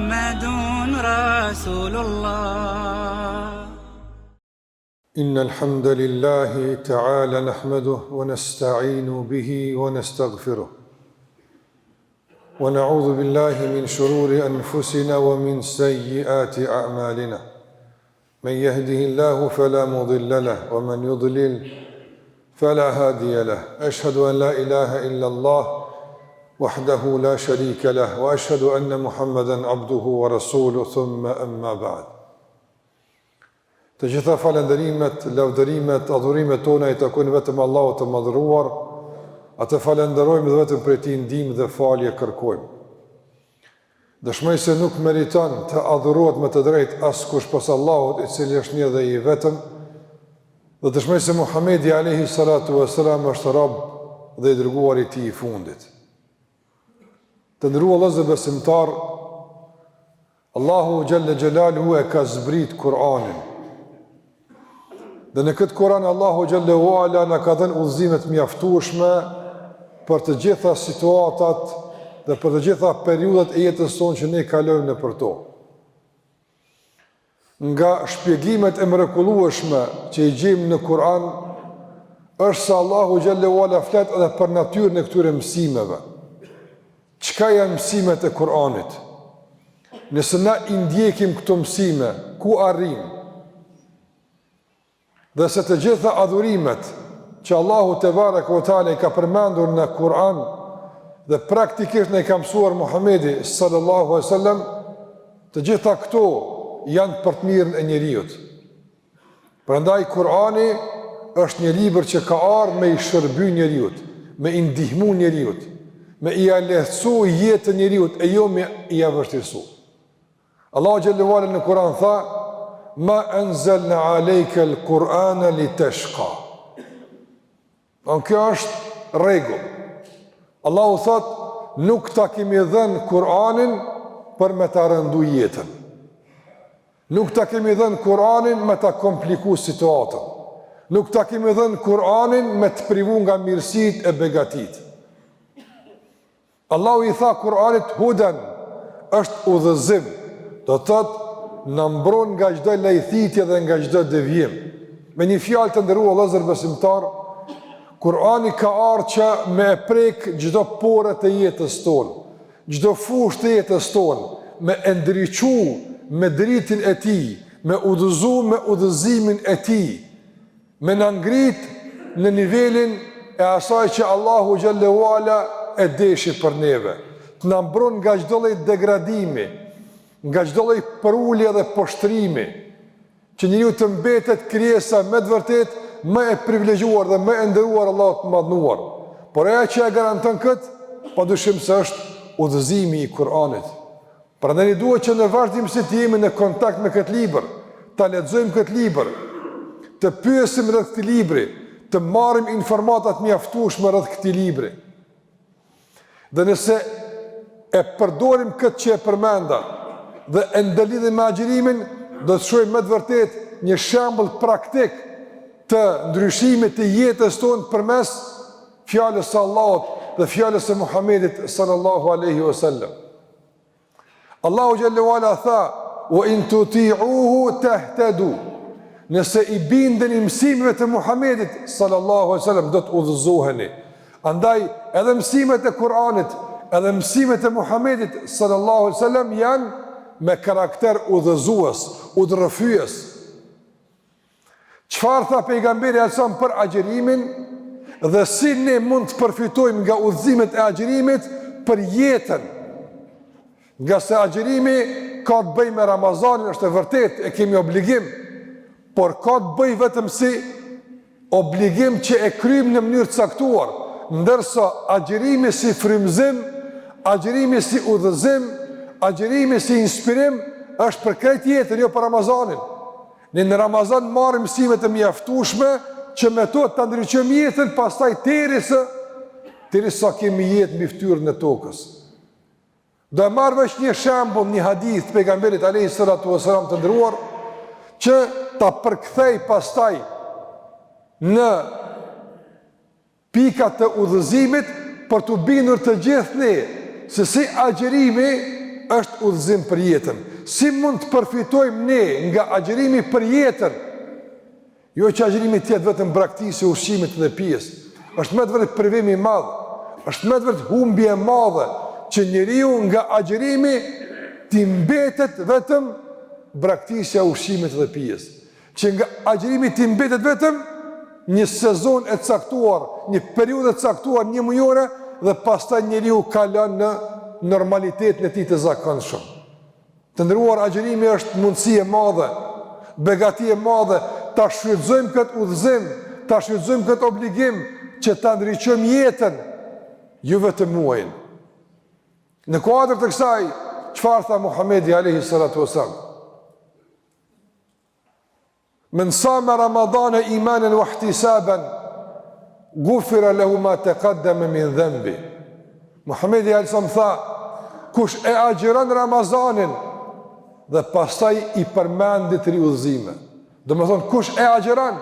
محمد رسول الله. إن الحمد لله تعالى نحمده ونستعين به ونستغفره ونعوذ بالله من شرور أنفسنا ومن سيئات أعمالنا. من يهده الله فلا مضل له ومن يضلل فلا هادي له. أشهد أن لا إله إلا الله وحده لا شريك له وأشهد أن محمدا عبده ورسوله ثم أما بعد. Të gjitha falenderimet, lavdërimet, adhurimet tona i takojnë vetëm Allahut të madhëruar, atë falenderojmë dhe vetëm prej tij ndihmë dhe falje kërkojmë. Dëshmoj se nuk meriton të adhurohet me të drejtë askush pas Allahut, i cili është një dhe i vetëm, dhe dëshmoj se Muhamedi alayhi salatu wassalam është rob dhe i dërguar i tij i fundit. Të nderuar vëllezër besimtar, Allahu xhalla xhelaluhu e ka zbrit Kur'anin. Dhe në këtë Kur'an Allahu xhallahu ala na ka dhënë udhëzime të mjaftueshme për të gjitha situatat dhe për të gjitha periudhat e jetës tonë që ne kalojmë nëpër to. Nga shpjegimet e mrekullueshme që i gjejmë në Kur'an është se Allahu xhallahu ala flet edhe për natyrën e këtyre mësimeve. Çka janë mësimet e Kur'anit? Nëse na i ndjekim këto mësime, ku arrijmë? Dhe se të gjitha adhurimet që Allahu te baraka ve teala i ka përmendur në Kur'an dhe praktikisht ne ka mësuar Muhamedi sallallahu alaihi wasallam, të gjitha këto janë për të mirën e njeriut. Prandaj Kur'ani është një libër që ka ardhur me i shërby njeriut, me i ndihmu njeriut, me i lehtësu jetën njeriut e jo me i vështirësu. Allahu xhallahu ala në Kur'an tha: Ma anzalna alejke l'Kur'ana li tashqa. Kjo është rregull. Allahu thot, nuk ta kemi dhënë Kur'anin për me ta rëndu jetën. Nuk ta kemi dhënë Kur'anin me ta kompliku situatën. Nuk ta kemi dhënë Kur'anin me të privu nga mirësit e begatit. Allahu i tha Kur'anit hudan, është udhëzim, do të thotë në mbron nga çdo lajthitje dhe nga çdo devijim. Me një fjalë të nderuar vëllezër besimtar, Kur'ani ka ardhur që me prek çdo porë të jetës tonë, çdo fushë të jetës tonë, me ndriçu me dritën e tij, me udhëzu me udhëzimin e tij, me na ngrit në nivelin e asaj që Allahu xhallahu ala e deshi për neve, të na mbron nga çdo lloj degradimi, nga çdo lloj përulje dhe poshtrimi, që njeriu të mbetet krijesa me të vërtet më e privilegjuar dhe më e nderuar Allahut të madhnuar. Por ajo që e garanton këtë, padyshim se është udhëzimi i Kur'anit. Prandaj ne duhet që në vazhdimsi të jemi në kontakt me këtë libër, ta lexojmë këtë libër, të pyesim rreth këtij libri, të marrim informata të mjaftueshme rreth këtij libri. Dhe nëse e përdorim këtë që e përmenda dhe e ndalidhe me agjërimin, do të shohim me të vërtet një shembull praktik të ndryshimit të jetës tonë përmes fjalës së Allahut dhe fjalës së Muhamedit sallallahu alaihi wasallam. Allahu xhallahu ala tha: "Wa in tuti'uhu tahtadu." Nëse i bindeni mësimeve të Muhamedit sallallahu alaihi wasallam, do të udhëzoheni. Andaj edhe mësimet e Kur'anit, edhe mësimet e Muhamedit sallallahu alaihi wasallam janë me karakter udhëzues, udhërrëfyes. Çfarë tha pejgamberi alajhi për agjërimin dhe si ne mund të përfitojmë nga udhëzimet e agjërimit për jetën? Nga se agjërimi ka të bëjë me Ramazanin, është e vërtet, e kemi obligim, por ka të bëjë vetëm si obligim që e kryjmë në mënyrë të caktuar, ndërsa agjërimi si frymëzim, agjërimi si udhëzim, agjërimi si inspirim është për këtë jetën, jo për Ramazanin. Ne në Ramazan marrim mësime të mjaftueshme që me to të ndriçojmë jetën, pastaj derisa kemi jetë mbi fytyrën e tokës. Do e marr vesh një shembull, një hadith të pejgamberit alayhi salatu wasalam të nderuar, që ta përkthej pastaj në pikat të udhëzimit për të bindur të gjithë ne se si agjërimi është udhëzim për jetën. Si mund të përfitojmë ne nga agjërimi për jetën? Jo që agjërimi tjetë vetëm braktisë, ushqimit dhe pjesë. Është me të vërtet privim i madh, është me të vërtet humbje e madhe që njeriu nga agjërimi t'i mbetet vetëm braktisja, ushqimit dhe pjesë. Që nga agjërimi t'i mbetet vetëm një sezon e caktuar, një periudhë e caktuar, një mujore, dhe pastaj njeriu kalon në normalitet në ti të zakonshëm. Të nderuar, agjërimi është mundësi e madhe, begati e madhe, ta shfrytëzojmë këtë udhëzim, ta shfrytëzojmë këtë obligim që ta ndriçojmë jetën, jo vetëm muajin. Në kuadër të kësaj, çfarë tha Muhamedi alayhi salatu wasallam? Men sama Ramadana imanan wa ihtisaban ghufira lahu ma taqaddama min dhanbi. Muhamedi alayhi salam tha, kush e agjeron Ramazanin dhe pastaj i përmendit riudhëzime. Do më thonë, kush e agjeron,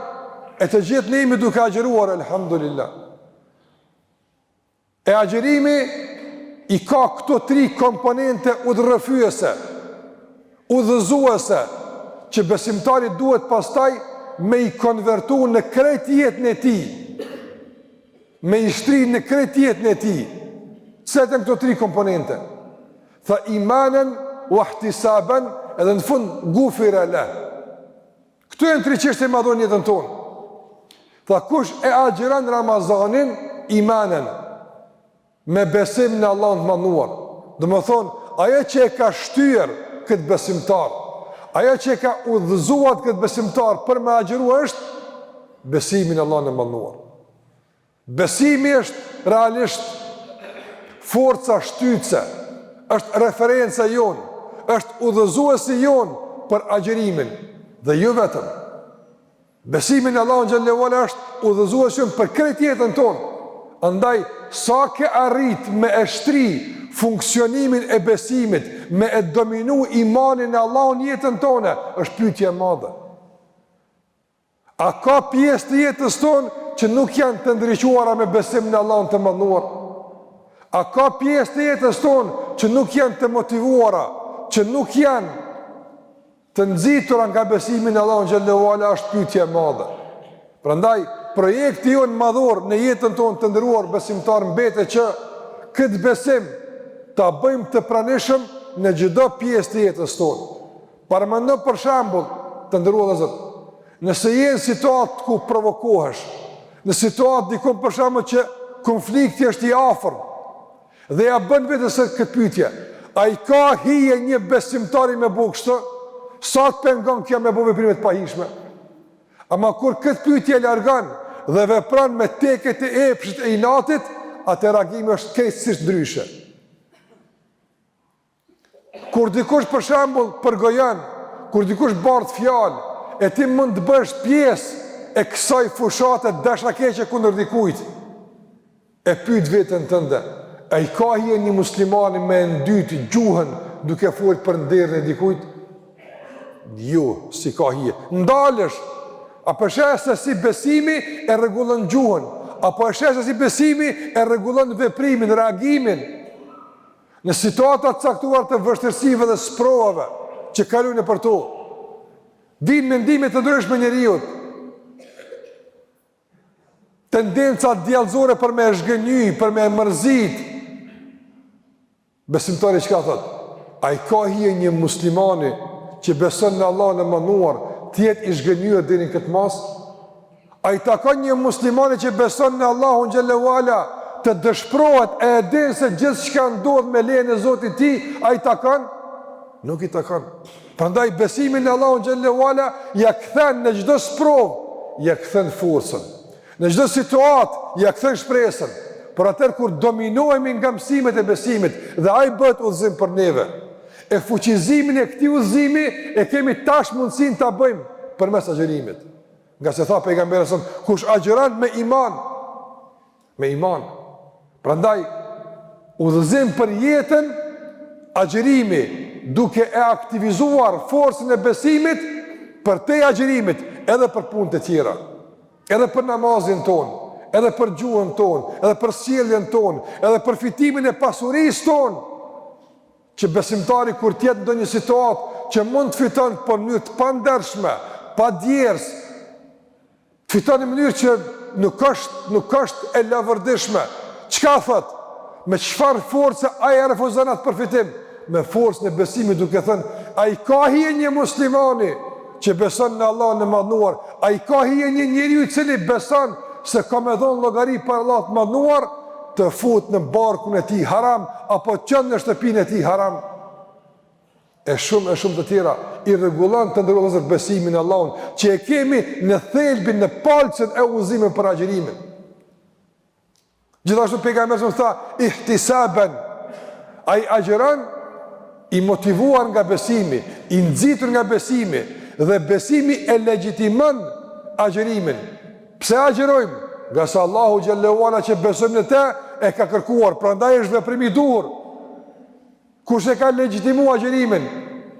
e të gjithë ne jemi duke agjeruar, elhamdulillah. E agjerimi i ka këto 3 komponente udhërrëfyese, udhëzuese, që besimtari duhet pastaj me i konvertu në krejt jetën e tij, me i shtri në krejt jetën e tij. Se të në këto 3 komponente? Tha imanen, wahtisaben, edhe në fund gufira le. Këtu e në 3 çështje madhon jetën tonë. Tha kush e agjeron Ramazanin imanen, me besim në Allah të manduar. Dhe më thonë, ajo që e ka shtyr këtë besimtar, ajo që e ka udhëzuar këtë besimtar për me agjeru është besimin në Allah të manduar. Besimi është realisht forca shtytse, është referenca jonë, është udhëzuesi jonë për agjerimin, dhe jo vetëm. Besimin në Allahun xhallahu ala është udhëzuesi jonë për krejt jetën tonë. Andaj, sa ke arrit me e shtri funksionimin e besimit, me e dominu imanin në Allahun jetën tonë, është pyetje e madhe. A ka pjesë të jetës tonë që nuk janë të ndriçuara me besim në Allahun të mëdhenuar? A ka pjesë të jetës tonë që nuk janë të motivuara, që nuk janë të nxitura nga besimi në Allahun xhallahu ala? Është pyetje e madhe. Prandaj projekti jonë madhor në jetën tonë të nderuar besimtar mbetet që këtë besim ta bëjmë të pranishëm në çdo pjesë të jetës tonë. Paramendo për shembull, të nderuar Zot, nëse je në situatë ku provokohesh, në situatë diku për shembull që konflikti është i afërt, dhe ja bën vetes këtë pyetje, a i ka hije një besimtari me bukshtë, sa të pengon kjo me bu veprime të pahishme? Ama kur këtë pyetje e largon dhe vepron me teket e epshit e inatit, atë reagimi është krejtësisht ndryshe. Kur dikush për shembull përgojon, kur dikush bardh fjalë, e ti mund të bësh pjesë e kësaj fushate dashakeqe kundër dikujt, e pyet veten tënde, a i ka hije një muslimani me ndyti gjuhën duke folë për nderën e dikujt? Jo, si ka hije. Ndalësh, apo shesh se si besimi e rregullon gjuhën, apo shesh se si besimi e rregullon veprimin, reagimin në situata të caktuar të vështirësive dhe sprovave që kalojnë për to. Vinë mendime të ndryshme njeriut, tendenca djallëzore për me zhgënjy, për me mërzit. Besimtari çka thot? A i ka hije një muslimani që beson në Allah në mënduar, tjetë i zhgënjur deri në këtë mas? A i takon një muslimani që beson në Allahun xhallahu ala të dëshprohet e din se gjithë shka ndodh me lejen e Zotit ti, a i takon? Nuk i takon. Prandaj besimin në Allahun xhallahu ala ja kthen në çdo sprov, ja kthen forcën. Në çdo situatë ja kthen shpresën. Por atëherë kur dominohemi nga mësimet e besimit dhe ai bëhet udhëzim për neve, e fuqizimin e këtij udhëzimi e kemi tash mundësinë ta bëjmë përmes agjerimit. Nga se tha pejgamberi sa kush agjeron me iman. Prandaj udhëzim për jetën, agjerimi duke e aktivizuar forcën e besimit për te agjerimit, edhe për punët e tjera, edhe për namazin tonë, edhe për gjuhën tonë, edhe për sjelljen tonë, edhe për fitimin e pasurisë tonë, që besimtari kur tjetë ndonjë situatë që mund të fiton për mënyrë të pandershme, pa djerës, të fiton në mënyrë që nuk është e lavërdishme. Çka thot? Me çfarë force ai refuzon atë përfitim? Me forcën e besimit, duke thënë, ai ka hije një muslimani që beson në Allahun e Madhnuar, ai ka hije një njeriu i cili beson se ka me dhënë llogari për Allah të Madhnuar, të fut në barkun e tij haram apo të qënë në shtëpinë e tij haram. E shumë të tjera i rregullon të ndërrohet besimin në Allahun që e kemi në thelbin, në palcën e udhëzimit për agjërimin. Gjithashtu pejgamberi tha ihtisaban, ai agjëron i motivuar nga besimi, i nxitur nga besimi, dhe besimi e legjitimon agjërimin. Pse agjërojmë? Nga sa Allahu xhallahu ala që besojmë në te e ka kërkuar, prandaj është veprimi i duhur. Kush e ka legjitimuar agjërimin?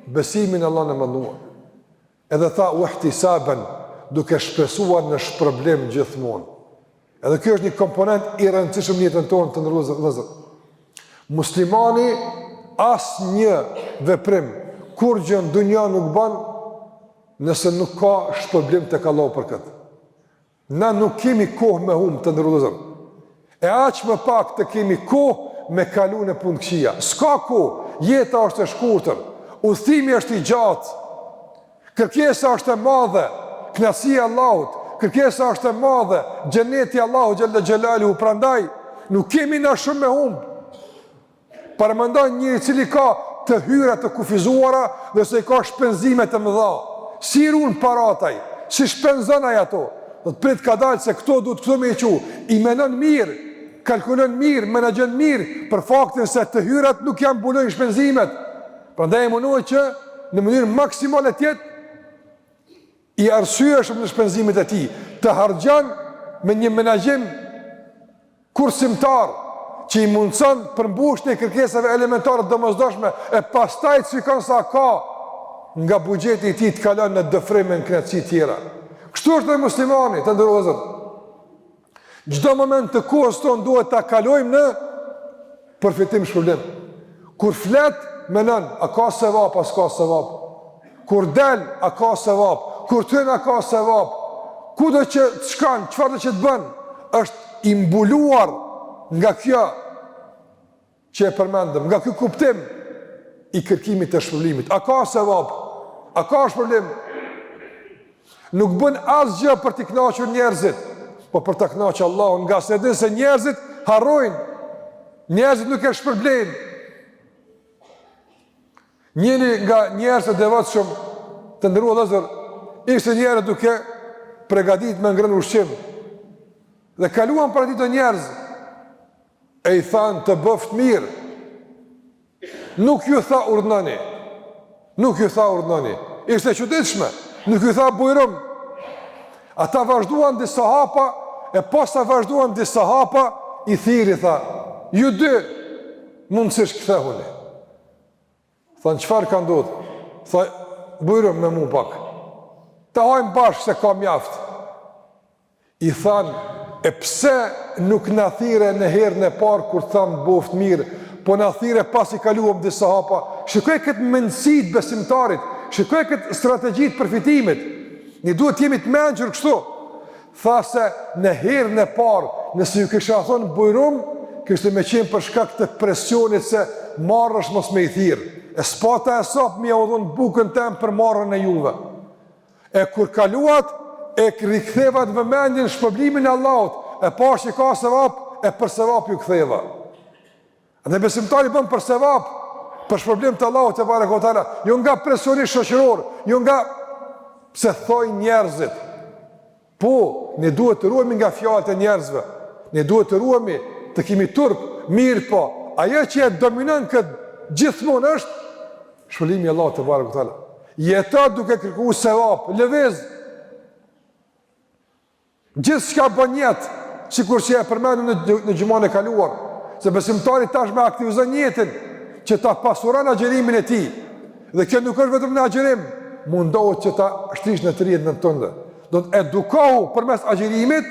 Besimin në Allahun e Madhnuar. Edhe tha uhtisaban, duke shpresuar në shpërblim gjithmonë. Edhe kjo është një komponent i rëndësishëm në jetën tonë të ndërruar. Muslimani asnjë veprim kur gjë në dunja nuk bën nëse nuk ka shpërblim tek Allahu për këtë. Na nuk kemi kohë me humbë të ndërruar. E aq më pak të kemi kohë me kalu në punë këqija. S'ka kohë, jeta është e shkurtër, udhëtimi është i gjatë, kërkesa është e madhe, kënaqësia e Allahut, kërkesa është e madhe, xheneti i Allahut xhalla xhelaluhu, prandaj nuk kemi na shumë me humbë. Paramendan njëri cili ka të hyra të kufizuara dhe se ka shpenzime të mëdha. Si ruan parataj, si shpenzon ai ato? Do të prit ka dalë se këto duhet këto me i qu. I menon mirë, kalkulon mirë, menaxhon mirë për faktin se të hyrat nuk janë mbulojnë shpenzimet. Prandaj mundohet që në mënyrë maksimale të jetë i arsyeshëm në shpenzimet e tij, të harxhan me një menaxhim kursimtar që i mundson përmbushjen e kërkesave elementare domosdoshme e pastaj shikon sa ka nga buxheti i tij të kalon në dëfrim në kënaqësi tjera. Kështu është dhe muslimani, të ndërrozër. Çdo moment të kohës tonë duhet ta kalojmë në përfitim shpërblim. Kur flet, menon, a ka sevap, a s'ka sevap. Kur del, a ka sevap. Kur tën, a ka sevap. Kudo që të shkon, çfarë do që të bën, është i mbuluar nga kjo që e përmendëm, nga ky kuptim i kërkimit të shpërblimit. A ka sevap? A ka shpërblim? Nuk bën asgjë për të kënaqur njerëzit, po për të kënaqur Allahun, nga se din se njerëzit harrojnë. Njerëzit nuk e shpërblejnë. Njëri nga njerëzit e devotshëm të ndërua Vëllezër, ishte njerëz duke përgatitur me ngrënë ushqim. Dhe kaluan për ditë njerëz e i thanë të bëft mirë. Nuk ju tha urdhnoni. Nuk ju tha urdhnoni. Ishte çuditshme. Nuk ju tha bujrum. Ata vazhduan disa hapa, e posa vazhduan disa hapa, i thiri tha, ju dy mundësish kthehuni. Thanë, çfarë ka ndodhur? Tha, bujrum me mu pak. Të hajmë bashkë se ka mjaft. I thanë, e pse nuk na thire në herën e parë kur thamë boft mirë, po na thire pas i kaluam disa hapa. Shikoj këtë mendësi të besimtarit, shikoj këtë strategji të përfitimit. Ne duhet jemi të mençur kështu. Tha se në herën e parë, nëse ju kisha thonë bujrum, kishte më qenë për shkak të presionit se marrësh mos me i thirr. E spata e sop më u dhon bukën tëm për marrën e juve. E kur kaluat, e riktheva të vëmendjen shpërblimin e Allahut, e pash që ka sevap, e për sevap ju ktheva. Dhe besimtari bën për sevap, për shpërblim të Allahut te barekutaala, jo nga presioni shoqëror, jo nga pse thojnë njerëzit. Po, ne duhet të ruhemi nga fjalët e njerëzve. Ne duhet të ruhemi, të kemi turp, mirë po. Ajo që e dominon këtë gjithmonë është shpërblimi i Allahut te barekutaala. Jeta duke kërkuar sevap, lëviz. Gjithçka bën jetë, sikur që e përmendëm në xhumën e kaluar, se besimtari tashmë aktivizon jetën që ta pasuron agjërimin e tij. Dhe kjo nuk është vetëm në agjërim, mundohet që ta shtrish në të rrjetën tënde. Do të edukohu përmes agjërimit,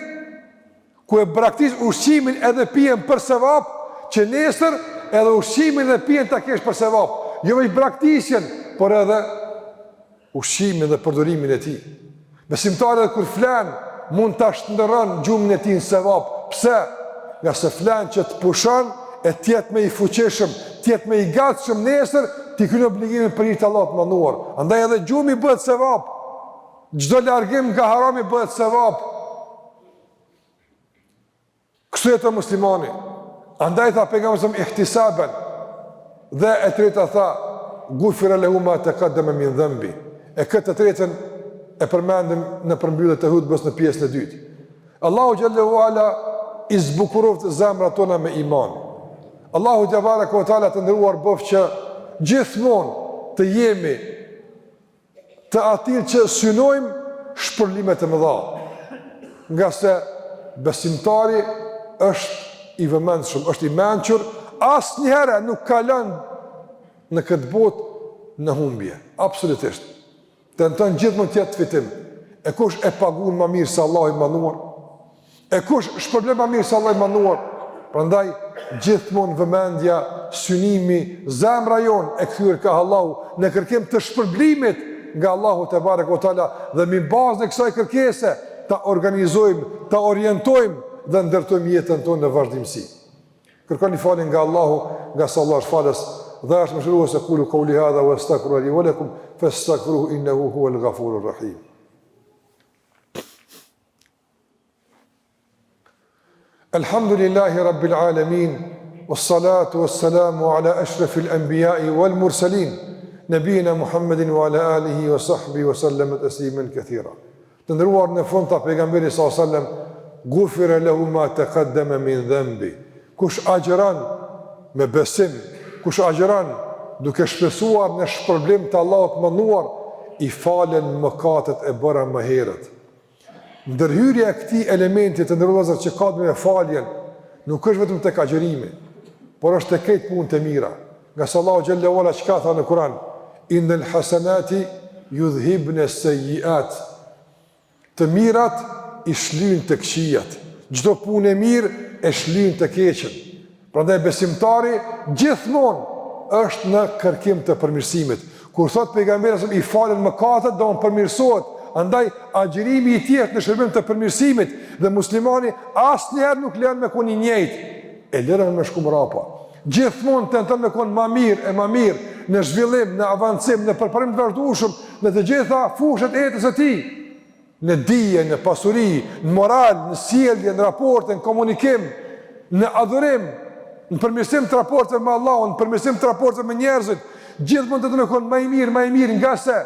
ku e braktis ushqimin edhe pijen për sevap, që nesër edhe ushqimin dhe pijen ta kesh për sevap. jo vetëm braktisjen, por edhe ushqimin dhe përdorimin e tij. Besimtarët kur flan mund ta shndërron gjumën e tij në sevap. Pse? Nga se flan që të pushon e tjetë me i fuqishëm, tjetë me i gatshëm nesër, ti kryen obligimin për hir të Allahut të mënduar. Andaj edhe gjumi bëhet sevap. Çdo largim nga harami bëhet sevap. Kështu e të muslimani. Andaj tha pejgamberi ihtisaben. Dhe e treta tha, gufira lehu ma taqaddama min dhanbi. E këtë të tretën e përmendim në përmbylljet e hutbës në pjesën e dytë. Allahu xhallahu ala i zbukuroft zemrat tona me iman. Allahu te baraka ve taala të ndëruar bëf që gjithmonë të jemi të atil që synojmë shpërlimet e mëdha. Nga se besimtari është i vëmendshëm, është i mençur, asnjëherë nuk kalon në këtë botë në humbje, absolutisht. Tenton gjithmonë të jetë fitim. E kush e paguon më mirë se Allahu i manduar? E kush shpërblen më mirë se Allahu i manduar? Prandaj gjithmonë vëmendja, synimi, zemra jon e kthyer ka Allahu në kërkim të shpërblimit nga Allahu te barekuhu teala dhe mbi bazën e kësaj kërkese ta organizojmë, ta orientojmë dhe ndërtojmë jetën tonë në vazhdimsi. Kërkoni falje nga Allahu, nga sa Allah është falës dhe është mëshirues e qulu qouli hadha wastaghfiru li wa lakum fastaghfiruhu innahu huwal ghafurur rahim. Alhamdulillahi rabbil alamin wassalatu wassalamu ala ashrafil anbiya'i wal mursalin nabiyina Muhammedin wa ala alihi wa sahbihi wa sallam tasliman katira. Të ndëruar në fund ta pejgamberi sallallahu alaihi wasallam gufira lahu ma taqaddama min dhanbi. Kush agjeron me besim, kush agjeron duke shpesuar në shpërblim të Allahut të mënduar, i falen mëkatet e bëra më herët. Ndërhyrja e këtij elementi të ndërlozur që ka me faljen, nuk është vetëm tek agjerimi, por është tek këtë punë të mira. Nga se Allahu xhallahu ala çka tha në Kur'an, innal hasanati yudhhibna as-sayyi'at. Të mirat i shlyn të këqijat. Çdo punë e mirë e shlyn të keqen. Prandaj besimtari gjithmonë është në kërkim të përmirësimit. Kur thot pejgamberi i falen mëkatet, do të përmirësohet. Andaj agjërimi i tij në shërbim të përmirësimit dhe muslimani asnjëherë nuk lën me kon i njëjtë. E lëron me shku mrapa. Gjithmonë tenton me kon më mirë e më mirë në zhvillim, në avancim, në përparim të vazhdueshëm në të gjitha fushat e jetës së tij. Në dije, në pasuri, në moral, në sjellje, në raporte, në komunikim, në adhurim, në përmirësim të raporteve me Allahun, në përmirësim të raporteve me njerëzit, gjithmonë të kërkon më i mirë, nga se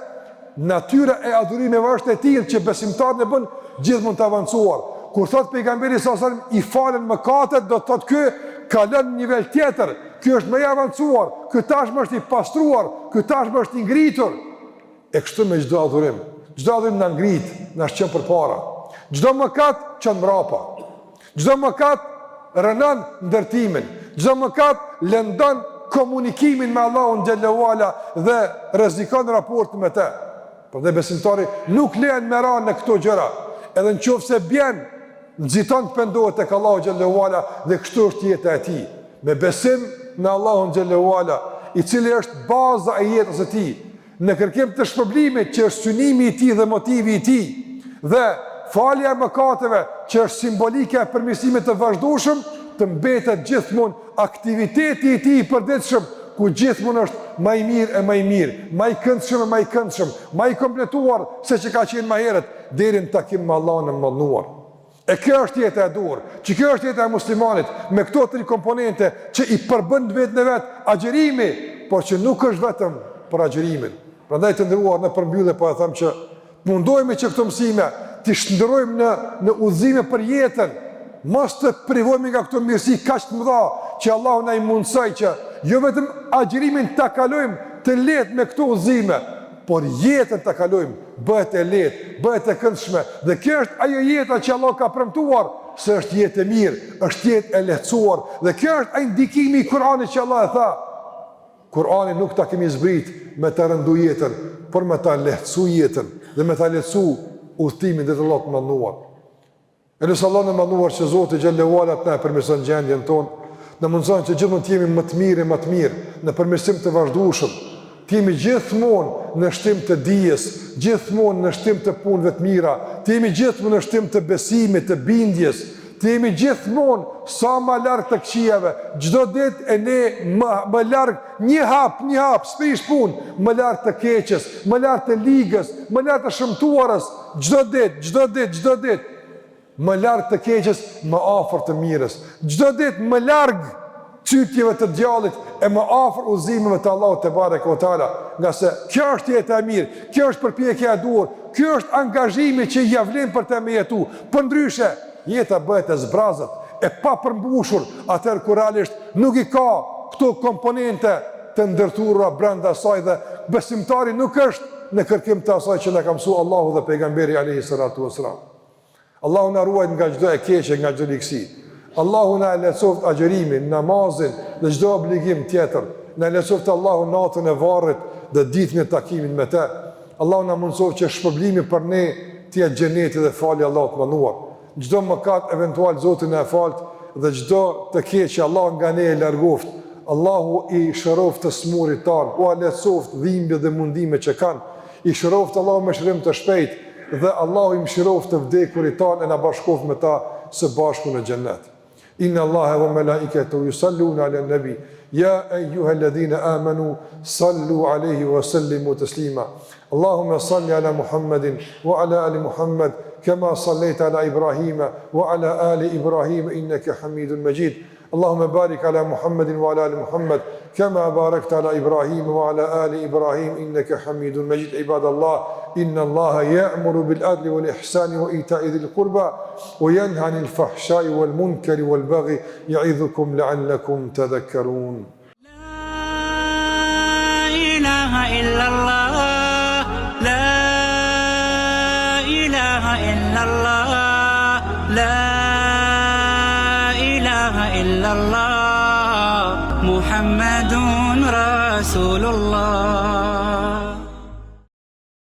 natyra e adhurimeve është e tillë që besimtarët e bën gjithmonë të avancuar. Kur thot pejgamberi sallallahu alajhi wasallam i falen mëkatet, do të thotë ky kalon në nivel tjetër, ky është më i avancuar, ky tashmë është i pastruar, ky tashmë është i ngritur. E kështu me çdo adhurim. Çdo adhurim na ngrit, na shqen përpara. Çdo mëkat çon mbrapa. Çdo mëkat rënon ndërtimin. Çdo mëkat lëndon komunikimin me Allahun xhallahu ala dhe rrezikon raportin me të. Prandaj besimtari nuk lejon me ranë në këto gjëra. Edhe nëse bjen, nxiton të pendohet tek Allahu xhallahu ala dhe kështu është jeta e tij. Me besim në Allahun xhallahu ala, i cili është baza e jetës së tij. Në kërkim të shpërblimit që është synimi i tij dhe motivi i tij, dhe falja e mëkateve që është simbolike e përmirësimit të vazhdueshëm, të mbetet gjithmonë aktiviteti i tij i përditshëm, ku gjithmonë është më i mirë e më i mirë, më i këndshëm e më i këndshëm, më i kompletuar se që ka qenë më herët deri në takim me Allahun e mënduar. E kjo është jeta e dur, që kjo është jeta e muslimanit, me këto tri komponente që i përbën vetën e vet agjerimi, por që nuk është vetëm për agjerimin. Prandaj të ndëruar në përmbyllje po e them që mundohemi që këto mësime t'i shndërrojmë në udhëzime për jetën, mos të privojmë nga këto mirësi kaq të mëdha që Allahu na i mundsoi që jo vetëm agjerimin ta kalojmë të lehtë me këto udhëzime, por jetën ta kalojmë bëhet e lehtë, bëhet e këndshme. Dhe kjo është ajo jeta që Allah ka premtuar se është jetë e mirë, është jetë e lehtësuar. Dhe kjo është ai ndikimi i Kuranit që Allah e tha. Kurani nuk ta kemi zbrit me të rëndu jetën, por me ta lehtësu jetën dhe me ta lehtësu udhëtimin dhe të Allahut të mënduar. E nësë Allah në mënduar që Zoti xhallahu ala të na përmirëson gjendjen tonë, në mundëson që gjithmonë të jemi më të mirë, në përmirësim të vazhdueshëm, Të jemi gjithmonë në shtim të dijes, gjithmonë në shtim të punëve të mira, të jemi gjithmonë në shtim të besimit, të bindjes, të jemi gjithmonë sa më larg të këqijave, çdo ditë e ne më larg një hap, s'prish punë, më larg të keqes, më larg të ligës, më larg të shëmtuarës, çdo ditë, më larg të keqes, më afër të mirës, çdo ditë më larg çytjeve të djallit e më afër udhëzimeve të Allahut te bareke ve teala, nga se kjo është jeta e mirë, kjo është përpjekja e duhur, kjo është angazhimi që ja vlen për të më jetu. Përndryshe, jeta bëhet e zbrazët, e pa përmbushur, atëherë kur realisht nuk i ka këto komponente të ndërtuara brenda saj dhe besimtari nuk është në kërkim të asaj që na ka mësuar Allahu dhe pejgamberi alayhi salatu wasalam. Allahu na ruaj nga çdo e keqe, nga çdo ligësi. Allahu na lehtësoft agjërimin, namazin dhe çdo obligim tjetër. Na lehtësoft Allahu natën e varrit dhe ditën e takimit me të. Allahu na mundësoft që shpërblimi për ne të jetë xheneti dhe falja Allahut mënduar. Çdo mëkat eventual Zoti na e falt dhe çdo të keq Allah nga ne e largoft. Allahu i shëroft të smurit tan, u lehtësoft dhimbje dhe mundime që kanë. I shëroft Allahu me shërim të shpejt dhe Allahu i mëshiroft të vdekurit tan e na bashkoft me ta së bashku në xhennet. Inna Allaha wa malaikatahu yusalluna ala nabi ya ayyuhalladhina amanu sallu alayhi wa sallimu taslima. Allahumma salli ala Muhammadin wa ala ali Muhammad kama sallaita ala Ibrahima wa ala ali Ibrahima innaka Hamidun Majid. اللهم بارك على محمد وعلى آل محمد كما باركت على إبراهيم وعلى آل إبراهيم إنك حميد مجيد. عباد الله إن الله يأمر بالعدل والإحسان وإيتاء ذي القربى وينهى عن الفحشاء والمنكر والبغي يعظكم لعلكم تذكرون. لا إله إلا الله لا إله إلا الله لا إلا الله محمد رسول الله.